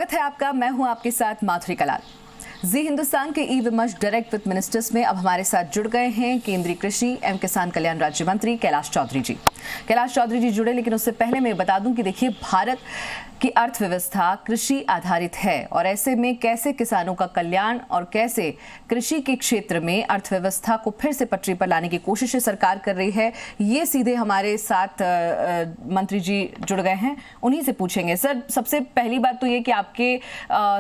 स्वागत है आपका। मैं हूं आपके साथ माधुरी कलाल। जी हिंदुस्तान के ई विमर्श डायरेक्ट विद मिनिस्टर्स में अब हमारे साथ जुड़ गए हैं केंद्रीय कृषि एवं किसान कल्याण राज्य मंत्री कैलाश चौधरी जी। कैलाश चौधरी जी जुड़े, लेकिन उससे पहले मैं बता दूं कि देखिए, भारत की अर्थव्यवस्था कृषि आधारित है और ऐसे में कैसे किसानों का कल्याण और कैसे कृषि के क्षेत्र में अर्थव्यवस्था को फिर से पटरी पर लाने की कोशिशें सरकार कर रही है, ये सीधे हमारे साथ मंत्री जी जुड़ गए हैं, उन्हीं से पूछेंगे। सर, सबसे पहली बात तो ये कि आपके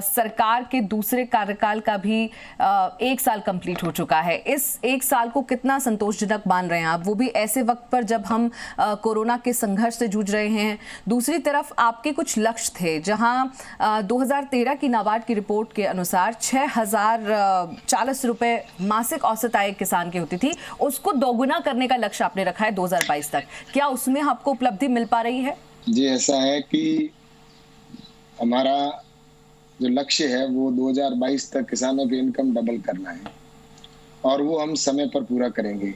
सरकार के दूसरे कार्यकाल का भी 1 साल कंप्लीट हो चुका है। इस 1 साल को कितना संतोषजनक मान रहे हैं आप, वो भी ऐसे वक्त पर जब हम कोरोना के संघर्ष से जूझ रहे हैं। दूसरी तरफ आपके कुछ लक्ष्य थे, जहां 2013 की नाबार्ड की रिपोर्ट के अनुसार 6,040 रुपए मासिक औसत आय किसान की होती थी, उसको दोगुना करने का लक्ष्य आपने रखा है 2022 तक। क्या उसमें आपको उपलब्धि मिल पा रही है? जी, ऐसा है कि हमारा जो लक्ष्य है वो 2022 तक किसानों की इनकम डबल करना है और वो हम समय पर पूरा करेंगे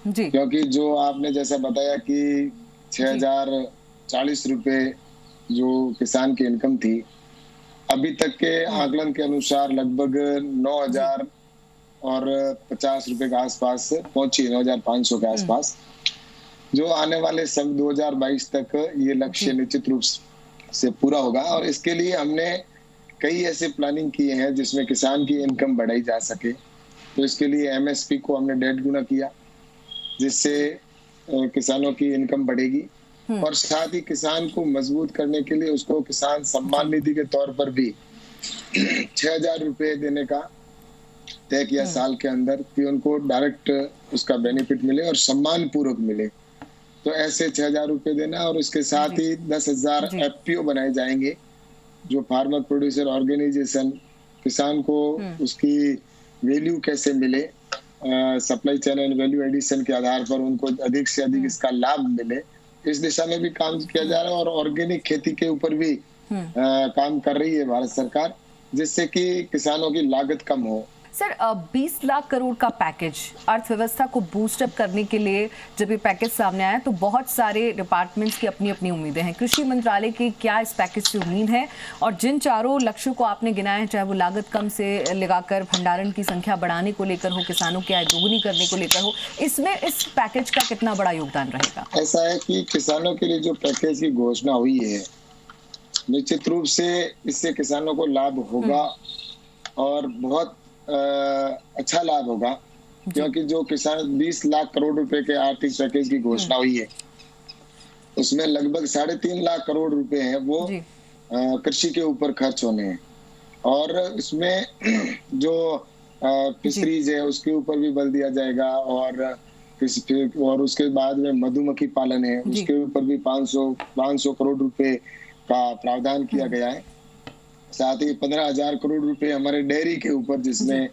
जी। क्योंकि जो आपने जैसा बताया कि 6,040 रुपए जो किसान की इनकम थी, अभी तक के आकलन के अनुसार लगभग 9,050 रुपए के आसपास पहुंची, 9,500 के आसपास। जो आने वाले सन 2022 तक ये लक्ष्य निश्चित रूप से पूरा होगा और इसके लिए हमने कई ऐसे प्लानिंग किए हैं जिसमें किसान की इनकम बढ़ाई जा सके। तो इसके लिए एमएसपी को हमने 1.5 गुना किया, जिससे किसानों की इनकम बढ़ेगी और साथ ही किसान को मजबूत करने के लिए उसको किसान सम्मान निधि के तौर पर भी 6,000 रुपए देने का तय किया साल के अंदर, कि उनको डायरेक्ट उसका बेनिफिट मिले और सम्मान पूर्वक मिले। तो ऐसे 6,000 रुपए देना और उसके साथ ही 10,000 एफपीओ बनाए जाएंगे, जो फार्मर प्रोड्यूसर ऑर्गेनाइजेशन, किसान को उसकी वैल्यू कैसे मिले, supply chain and value addition के आधार पर उनको अधिक से अधिक इसका लाभ मिले, इस दिशा में भी काम किया जा रहा है। और ऑर्गेनिक खेती के ऊपर भी काम कर रही है भारत सरकार, जिससे कि किसानों की लागत कम हो। सर, 20 लाख करोड़ का पैकेज अर्थव्यवस्था को बूस्ट अप करने के लिए जब ये पैकेज सामने आया तो बहुत सारे डिपार्टमेंट्स की अपनी अपनी उम्मीदें हैं। कृषि मंत्रालय की क्या इस पैकेज से उम्मीद है? और जिन चारों लक्ष्यों को आपने गिनाया है, चाहे वो लागत कम से लगाकर भंडारण की संख्या बढ़ाने को लेकर हो, किसानों की आय दोगुनी करने को लेकर हो, इसमें इस पैकेज का कितना बड़ा योगदान रहेगा? ऐसा है कि किसानों के लिए जो पैकेज की घोषणा हुई है, निश्चित रूप से इससे किसानों को लाभ होगा और बहुत अच्छा लाभ होगा, क्योंकि जो किसान 20 लाख करोड़ रुपए के आर्थिक पैकेज की घोषणा हुई है, उसमें लगभग 3.5 लाख करोड़ रुपए हैं वो कृषि के ऊपर खर्च होने हैं। और इसमें जो फिशरीज है उसके ऊपर भी बल दिया जाएगा और उसके बाद में मधुमक्खी पालन है, उसके ऊपर भी 500 करोड़ रुपए का प्रावधान किया गया है। साथ ही 15,000 करोड़ रुपए हमारे डेयरी के ऊपर, जिसमें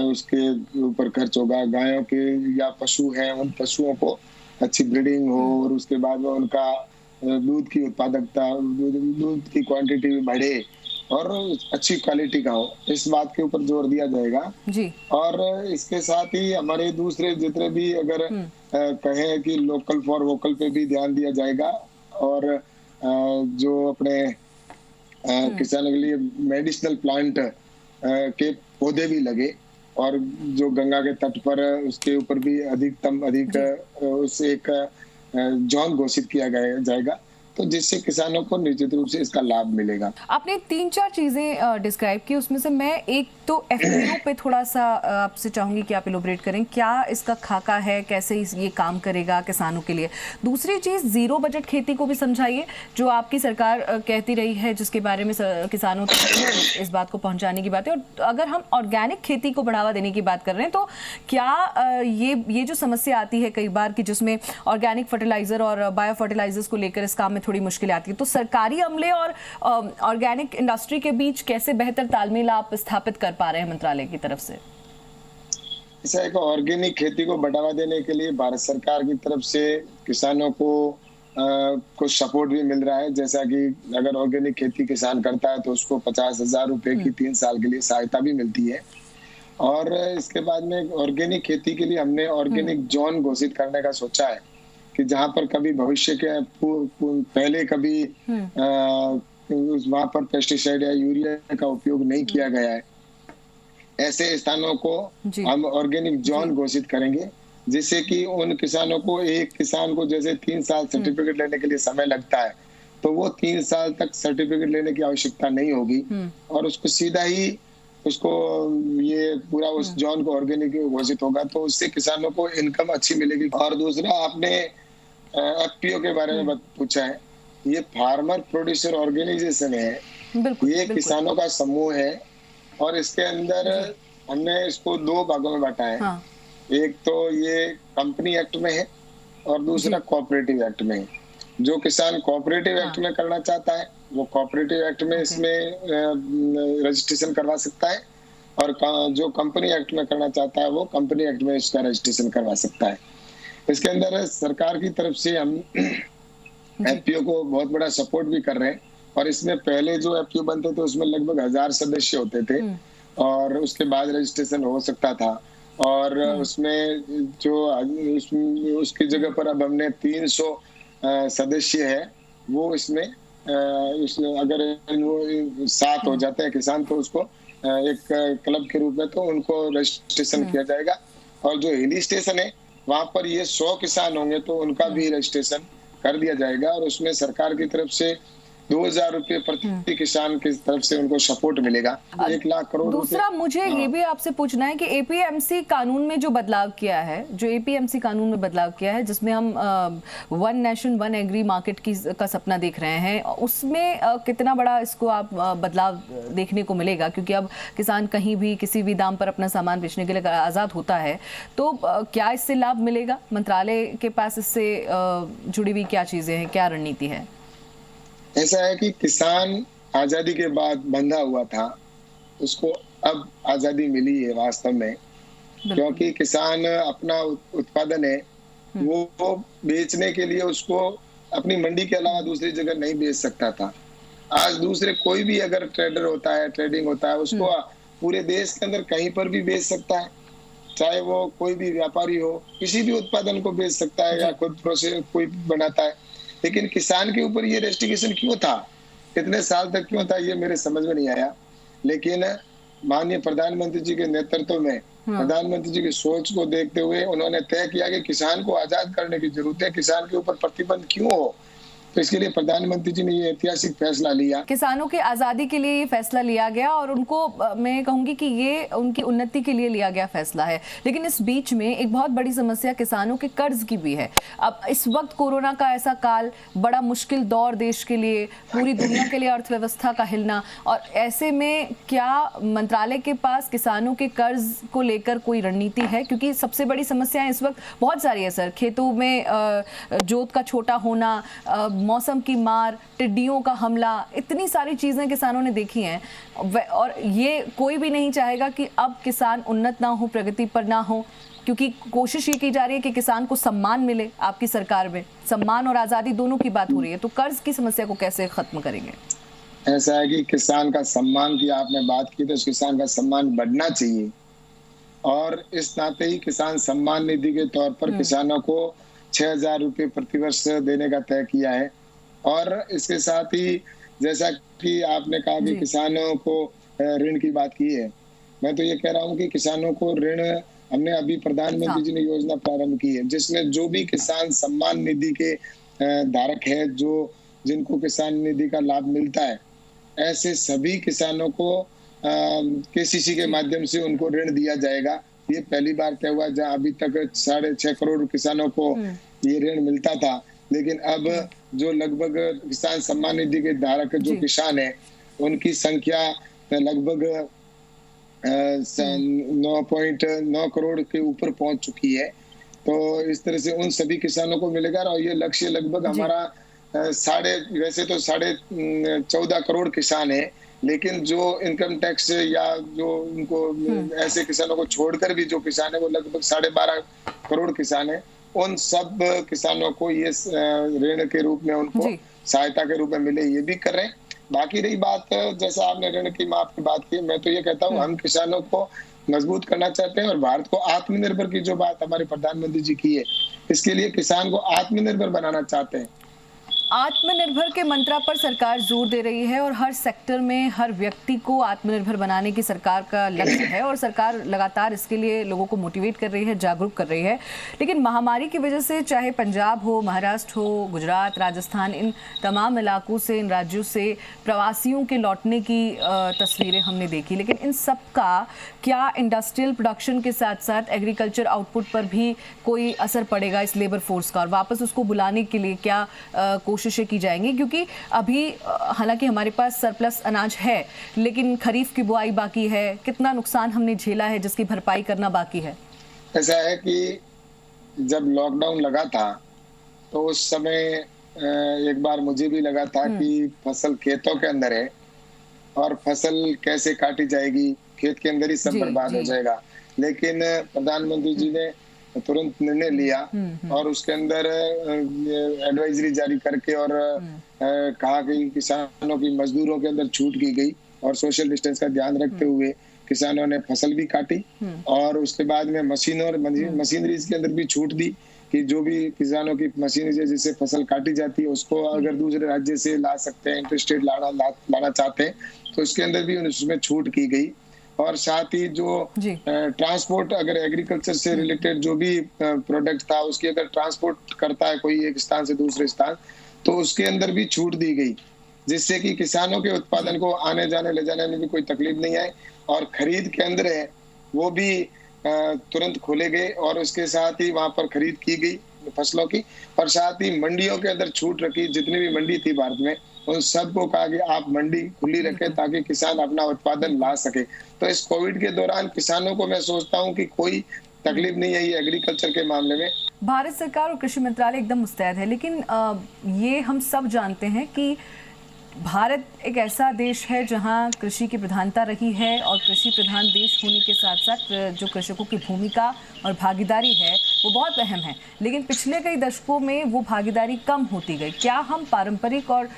उसके ऊपर खर्च होगा। गायों के या पशु हैं, उन पशुओं को अच्छी ब्रीडिंग हो और उसके बाद में उनका दूध की उत्पादकता, दूध की क्वांटिटी भी बढ़े और अच्छी क्वालिटी का हो, इस बात के ऊपर जोर दिया जाएगा जी। और इसके साथ ही हमारे दूसरे जितने भी अगर कहें कि लोकल फॉर वोकल पे भी ध्यान दिया जाएगा और जो अपने किसानों के लिए मेडिसिनल प्लांट के पौधे भी लगे और जो गंगा के तट पर उसके ऊपर भी अधिक उस एक जोन घोषित किया जाएगा, तो जिससे किसानों को निश्चित रूप से इसका लाभ मिलेगा। आपने 3-4 चीजें डिस्क्राइब की, उसमें से मैं एक तो एफपीओ पे थोड़ा सा आपसे चाहूंगी कि आप इलोबरेट करें, क्या इसका खाका है, कैसे ये काम करेगा किसानों के लिए। दूसरी चीज, जीरो बजट खेती को भी समझाइए, जो आपकी सरकार कहती रही है, जिसके बारे में किसानों तक इस बात को पहुंचाने की बात है। और अगर हम ऑर्गेनिक खेती को बढ़ावा देने की बात कर रहे हैं, तो क्या ये जो समस्या आती है कई बार कि जिसमें ऑर्गेनिक फर्टिलाइजर और बायो फर्टिलाइजर्स को लेकर इस काम में थोड़ी मुश्किलें आती है, तो सरकारी अमले और ऑर्गेनिक इंडस्ट्री के बीच कैसे बेहतर तालमेल आप स्थापित कर पा रहे हैं मंत्रालय की तरफ से? ऐसा है कि ऑर्गेनिक खेती को बढ़ावा देने के लिए भारत सरकार की तरफ से किसानों को कुछ सपोर्ट भी मिल रहा है। जैसा कि अगर ऑर्गेनिक खेती किसान करता है तो उसको 50,000 रुपए की 3 साल के लिए सहायता भी मिलती है। और इसके बाद में ऑर्गेनिक खेती के लिए हमने ऑर्गेनिक जोन घोषित करने का सोचा है, कि जहां पर कभी भविष्य के पहले कभी वहां पर पेस्टिसाइड या यूरिया का उपयोग नहीं किया गया है, ऐसे स्थानों को हम ऑर्गेनिक जोन घोषित करेंगे, जिससे कि उन किसानों को, एक किसान को जैसे 3 साल सर्टिफिकेट लेने के लिए समय लगता है, तो वो 3 साल तक सर्टिफिकेट लेने की आवश्यकता नहीं होगी और उसको सीधा ही उसको ये पूरा उस जोन को ऑर्गेनिक घोषित होगा, तो उससे किसानों को इनकम अच्छी मिलेगी। और दूसरा, आपने एफपीओ के बारे में पूछा है, ये फार्मर प्रोड्यूसर ऑर्गेनाइजेशन है, ये किसानों का समूह है और इसके अंदर हमने इसको 2 भागों में बांटा है। हाँ। एक तो ये कंपनी एक्ट में है और दूसरा कोऑपरेटिव एक्ट में है। जो किसान कोऑपरेटिव एक्ट में करना चाहता है वो कोऑपरेटिव एक्ट में इसमें रजिस्ट्रेशन करवा सकता है और जो कंपनी एक्ट में करना चाहता है वो कंपनी एक्ट में इसका रजिस्ट्रेशन करवा सकता है। इसके अंदर सरकार की तरफ से हम एफपीओ को बहुत बड़ा सपोर्ट भी कर रहे हैं और इसमें पहले जो एफपीओ बनते थे उसमें लगभग 1000 सदस्य होते थे और उसके बाद रजिस्ट्रेशन हो सकता था और उसमें जो उसकी जगह पर अब हमने 300 सदस्य है वो इसमें अगर 7 हो जाते हैं किसान तो उसको एक क्लब के रूप में तो उनको रजिस्ट्रेशन किया जाएगा और जो हिली स्टेशन है वहां पर ये 100 किसान होंगे तो उनका भी रजिस्ट्रेशन कर दिया जाएगा और उसमें सरकार की तरफ से 2000 रुपये प्रति किसान की तरफ से उनको सपोर्ट मिलेगा, 1 लाख करोड़। दूसरा मुझे ये भी आपसे पूछना है कि एपीएमसी कानून में जो बदलाव किया है, जो एपीएमसी कानून में बदलाव किया है जिसमें हम one nation one agri market का सपना देख रहे हैं, उसमें कितना बड़ा इसको आप बदलाव देखने को मिलेगा? क्योंकि अब किसान कहीं भी किसी भी दाम पर अपना सामान बेचने के लिए आज़ाद होता है, तो क्या इससे लाभ मिलेगा? मंत्रालय के पास इससे जुड़ी हुई क्या चीज़ें हैं, क्या रणनीति है? ऐसा है कि किसान आजादी के बाद बंधा हुआ था, उसको अब आजादी मिली है वास्तव में, क्योंकि किसान अपना उत्पादन है वो बेचने के लिए उसको अपनी मंडी के अलावा दूसरी जगह नहीं बेच सकता था। आज दूसरे कोई भी अगर ट्रेडर होता है, ट्रेडिंग होता है, उसको पूरे देश के अंदर कहीं पर भी बेच सकता है, चाहे वो कोई भी व्यापारी हो, किसी भी उत्पादन को बेच सकता है या खुद प्रोसेस कोई बनाता है। लेकिन किसान के ऊपर ये रेस्ट्रिक्शन क्यों था, इतने साल तक क्यों था, ये मेरे समझ में नहीं आया। लेकिन माननीय प्रधानमंत्री जी के नेतृत्व में, प्रधानमंत्री जी की सोच को देखते हुए उन्होंने तय किया कि किसान को आजाद करने की जरूरत है, किसान के ऊपर प्रतिबंध क्यों हो, तो इसके लिए प्रधानमंत्री जी ने ये ऐतिहासिक फैसला लिया। किसानों की आजादी के लिए ये फैसला लिया गया और उनको मैं कहूंगी कि ये उनकी उन्नति के लिए लिया गया फैसला है। लेकिन इस बीच में एक बहुत बड़ी समस्या किसानों के कर्ज की भी है। अब इस वक्त कोरोना का ऐसा काल, बड़ा मुश्किल दौर देश के लिए, पूरी दुनिया के लिए अर्थव्यवस्था का हिलना, और ऐसे में क्या मंत्रालय के पास किसानों के कर्ज को लेकर कोई रणनीति है? क्योंकि सबसे बड़ी समस्याएं इस वक्त बहुत सारी है सर, खेतों में जोत का छोटा होना, मौसम की मार, टिड्डियों का हमला, इतनी सारी चीजें किसानों ने देखी हैं और ये कोई भी नहीं चाहेगा कि अब किसान उन्नत ना हो, प्रगति पर ना हो, क्योंकि कोशिश ये की जा रही है कि किसान को सम्मान मिले। आपकी सरकार में सम्मान और आजादी दोनों की बात हो रही है, तो कर्ज की समस्या को कैसे खत्म करेंगे? ऐसा है कि किसान का सम्मान की आपने बात की, तो किसान का सम्मान बढ़ना चाहिए और इस नाते ही किसान सम्मान निधि के तौर पर किसानों को 6000 रुपये प्रतिवर्ष देने का तय किया है। और इसके साथ ही जैसा कि आपने कहा कि किसानों को ऋण की बात की है, मैं तो ये कह रहा हूँ कि किसानों को ऋण, हमने अभी प्रधानमंत्री जी ने योजना प्रारंभ की है जिसमें जो भी किसान सम्मान निधि के धारक है, जो जिनको किसान निधि का लाभ मिलता है, ऐसे सभी किसानों को केसीसी के माध्यम से उनको ऋण दिया जाएगा। ये पहली बार तय हुआ जहाँ अभी तक 6.5 करोड़ किसानों को ये ऋण मिलता था, लेकिन अब जो लगभग किसान सम्मान निधि के धारक जो किसान है उनकी संख्या लगभग 9.9 करोड़ के ऊपर पहुंच चुकी है। तो इस तरह से उन सभी किसानों को मिलेगा और ये लक्ष्य लगभग हमारा वैसे तो 14.5 करोड़ किसान है, लेकिन जो इनकम टैक्स या जो उनको ऐसे किसानों को छोड़कर भी जो किसान है वो लगभग 12.5 करोड़ किसान है। उन सब किसानों को ये ऋण के रूप में उनको सहायता के रूप में मिले, ये भी कर रहे हैं। बाकी रही बात, जैसा आपने ऋण की माफ की बात की, मैं तो ये कहता हूँ हम किसानों को मजबूत करना चाहते हैं और भारत को आत्मनिर्भर की जो बात हमारे प्रधानमंत्री जी की है, इसके लिए किसान को आत्मनिर्भर बनाना चाहते हैं। आत्मनिर्भर के मंत्रा पर सरकार जोर दे रही है और हर सेक्टर में हर व्यक्ति को आत्मनिर्भर बनाने की सरकार का लक्ष्य है और सरकार लगातार इसके लिए लोगों को मोटिवेट कर रही है, जागरूक कर रही है। लेकिन महामारी की वजह से चाहे पंजाब हो, महाराष्ट्र हो, गुजरात, राजस्थान, इन तमाम इलाकों से, इन राज्यों से प्रवासियों के लौटने की तस्वीरें हमने देखी। लेकिन इन सब का क्या इंडस्ट्रियल प्रोडक्शन के साथ साथ एग्रीकल्चर आउटपुट पर भी कोई असर पड़ेगा इस लेबर फोर्स का, और वापस उसको बुलाने के लिए क्या कोशिशें की जाएंगी? क्योंकि अभी हालांकि हमारे पास सरप्लस अनाज है, लेकिन खरीफ की बुआई बाकी है, कितना नुकसान हमने झेला है जिसकी भरपाई करना बाकी है। ऐसा है कि जब लॉकडाउन लगा था तो उस समय एक बार मुझे भी लगा था कि फसल खेतों के अंदर है और फसल कैसे काटी जाएगी, खेत के अंदर ही सब बर्बाद हो जाएगा। लेकिन प्रधानमंत्री जी ने तुरंत निर्णय लिया और उसके अंदर एडवाइजरी जारी करके और कहा कि किसानों की मजदूरों के अंदर छूट की गई और सोशल डिस्टेंस का ध्यान रखते हुए किसानों ने फसल भी काटी और उसके बाद में मशीनरी के अंदर भी छूट दी कि जो भी किसानों की मशीनरी जिससे फसल काटी जाती है उसको अगर दूसरे राज्य से ला सकते हैं, इंटरस्टेट लाना चाहते हैं तो उसके अंदर भी उसमें छूट की गई। और साथ ही जो ट्रांसपोर्ट, अगर एग्रीकल्चर से रिलेटेड जो भी प्रोडक्ट था उसकी अगर ट्रांसपोर्ट करता है कोई एक स्थान से दूसरे स्थान तो उसके अंदर भी छूट दी गई, जिससे कि किसानों के उत्पादन को आने जाने ले जाने में भी कोई तकलीफ नहीं आए और खरीद केंद्र है वो भी तुरंत खोले गए और उसके साथ ही वहां पर खरीद की गई फसलों की। और साथ ही मंडियों के अंदर छूट रखी, जितनी भी मंडी थी भारत में उन सबको कहा कि आप मंडी खुली रखें ताकि किसान अपना उत्पादन ला सके। तो इस कोविड के दौरान किसानों को मैं सोचता हूं कि कोई तकलीफ नहीं आई एग्रीकल्चर के मामले में। भारत सरकार और कृषि मंत्रालय एकदम मुस्तैद है, लेकिन ये हम सब जानते हैं कि भारत एक ऐसा देश है जहां कृषि की प्रधानता रही है और कृषि प्रधान देश होने के साथ साथ जो कृषकों की भूमिका और भागीदारी है वो बहुत अहम है। लेकिन पिछले कई दशकों में वो भागीदारी कम होती गई। क्या हम पारंपरिक और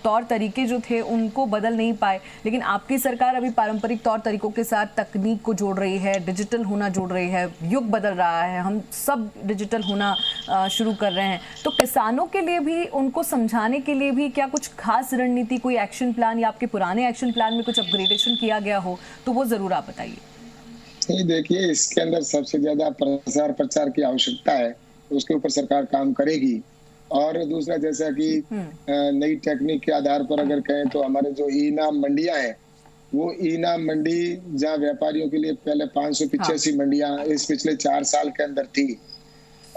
तौर तरीके जो थे उनको बदल नहीं पाए? लेकिन आपकी सरकार अभी पारंपरिक तौर तरीकों के साथ तकनीक को जोड़ रही है, डिजिटल होना जोड़ रही है, युग बदल रहा है, हम सब डिजिटल होना शुरू कर रहे हैं। तो किसानों के लिए भी, उनको समझाने के लिए भी क्या कुछ खास रणनीति, कोई एक्शन प्लान या आपके पुराने एक्शन प्लान में कुछ अपग्रेडेशन किया गया हो तो वो जरूर आप बताइए। नहीं, देखिए इसके अंदर सबसे ज्यादा प्रसार प्रचार की आवश्यकता है, तो उसके ऊपर सरकार काम करेगी। और दूसरा, जैसा कि नई टेक्निक के आधार पर अगर कहें तो हमारे जो ई नाम मंडियां हैं वो ई नाम मंडी जहाँ व्यापारियों के लिए पहले 585 मंडियां इस पिछले 4 साल के अंदर थी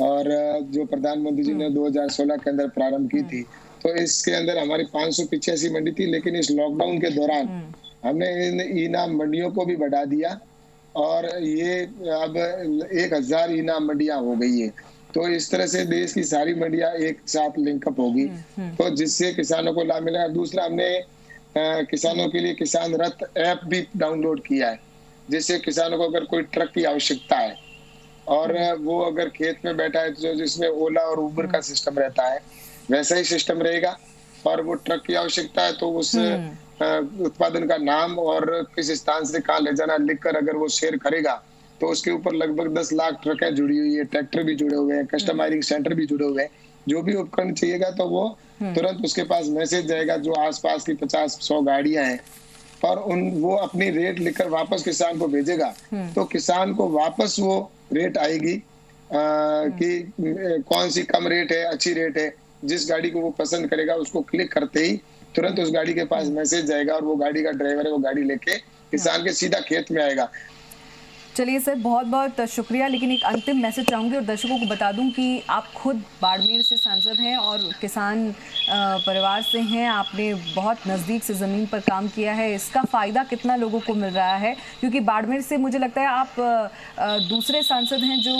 और जो प्रधानमंत्री जी ने 2016 के अंदर प्रारंभ की थी, तो इसके अंदर हमारी 585 मंडी थी। लेकिन इस लॉकडाउन के दौरान हमने इन ई नाम मंडियों को भी बढ़ा दिया और ये अब 1000 इनाम मंडियां हो गई है। तो इस तरह से देश की सारी मंडियां एक साथ लिंकअप होगी तो जिससे किसानों को लाभ मिलेगा। दूसरा, हमने किसानों के लिए किसान रथ ऐप भी डाउनलोड किया है, जिससे किसानों को अगर कोई ट्रक की आवश्यकता है और वो अगर खेत में बैठा है तो जिसमें ओला और उबर का सिस्टम रहता है वैसा ही सिस्टम रहेगा और वो ट्रक की आवश्यकता है तो उस उत्पादन का नाम और किस स्थान से कहाँ ले जाना लिखकर अगर वो शेयर करेगा तो उसके ऊपर लगभग 10 लाख ट्रकें जुड़ी हुई है, ट्रैक्टर भी जुड़े हुए हैं, कस्टमाइजिंग सेंटर भी जुड़े हुए हैं। जो भी उपकरण चाहिएगा तो वो तुरंत उसके पास मैसेज जाएगा जो आसपास की 50-100 गाड़ियां हैं और वो अपनी रेट लिखकर वापस किसान को भेजेगा तो किसान को वापस वो रेट आएगी कि कौन सी कम रेट है, अच्छी रेट है। जिस गाड़ी को वो पसंद करेगा उसको क्लिक करते ही तुरंत उस गाड़ी के पास मैसेज जाएगा और वो गाड़ी का ड्राइवर है वो गाड़ी लेके किसान के सीधा खेत में आएगा। चलिए सर, बहुत बहुत शुक्रिया। लेकिन एक अंतिम मैसेज चाहूँगी और दर्शकों को बता दूं कि आप खुद बाड़मेर से सांसद हैं और किसान परिवार से हैं, आपने बहुत नज़दीक से ज़मीन पर काम किया है। इसका फ़ायदा कितना लोगों को मिल रहा है? क्योंकि बाड़मेर से मुझे लगता है आप दूसरे सांसद हैं जो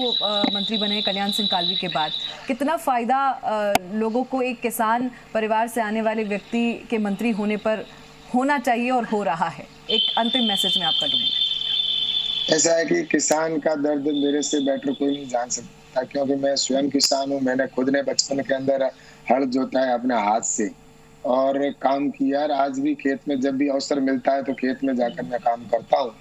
मंत्री बने कल्याण सिंह कालवी के बाद। कितना फ़ायदा लोगों को एक किसान परिवार से आने वाले व्यक्ति के मंत्री होने पर होना चाहिए और हो रहा है? एक अंतिम मैसेज में आपका दूंगी। ऐसा है कि किसान का दर्द मेरे से बेटर कोई नहीं जान सकता, क्योंकि मैं स्वयं किसान हूँ। मैंने खुद ने बचपन के अंदर हल जोता है अपने हाथ से और काम किया। आज भी खेत में जब भी अवसर मिलता है तो खेत में जाकर मैं काम करता हूँ।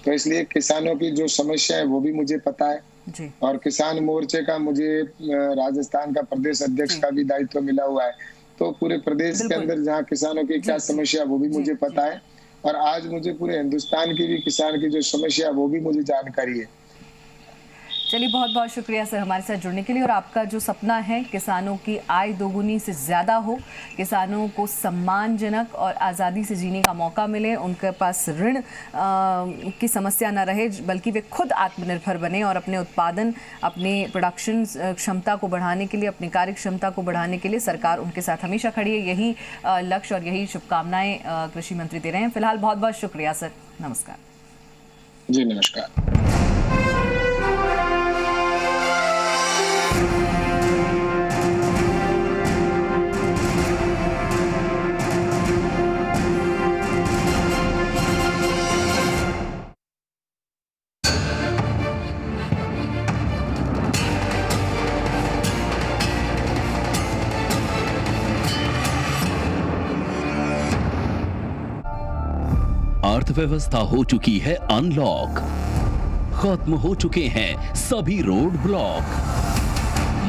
तो इसलिए किसानों की जो समस्या है वो भी मुझे पता है जी। और किसान मोर्चे का मुझे राजस्थान का प्रदेश अध्यक्ष का भी दायित्व मिला हुआ है। तो पूरे प्रदेश के अंदर जहाँ किसानों की क्या समस्या वो भी मुझे पता है, और आज मुझे पूरे हिंदुस्तान की भी किसान की जो समस्या वो भी मुझे जानकारी है। चलिए, बहुत बहुत शुक्रिया सर हमारे साथ जुड़ने के लिए। और आपका जो सपना है किसानों की आय दोगुनी से ज़्यादा हो, किसानों को सम्मानजनक और आज़ादी से जीने का मौका मिले, उनके पास ऋण की समस्या न रहे, बल्कि वे खुद आत्मनिर्भर बने और अपने उत्पादन, अपने प्रोडक्शन क्षमता को बढ़ाने के लिए, अपनी कार्य क्षमता को बढ़ाने के लिए सरकार उनके साथ हमेशा खड़ी है। यही लक्ष्य और यही शुभकामनाएं कृषि मंत्री दे रहे हैं। फिलहाल बहुत बहुत शुक्रिया सर, नमस्कार। जी नमस्कार। अर्थव्यवस्था हो चुकी है अनलॉक, खत्म हो चुके हैं सभी रोड ब्लॉक,